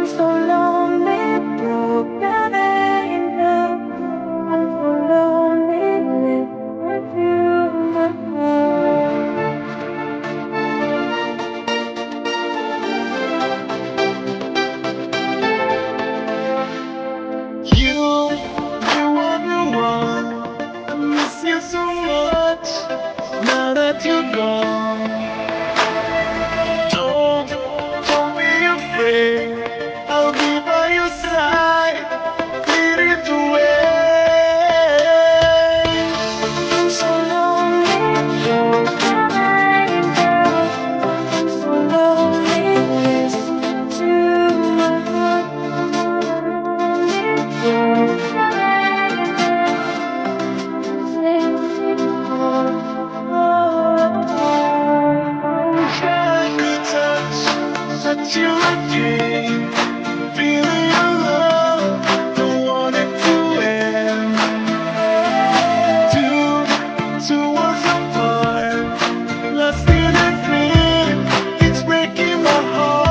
so lonely, broken in love. I'm so lonely, with you, my heart. You are the one. I miss you so much. Now that you're gone, don't be afraid. I'll be by your side, leading the way. I'm so lonely, broken in love. I'm so lonely, listen to my heart. I could touch you again. Feeling your love, don't want it to end. Two worlds apart, lost in a dream. It's breaking my heart.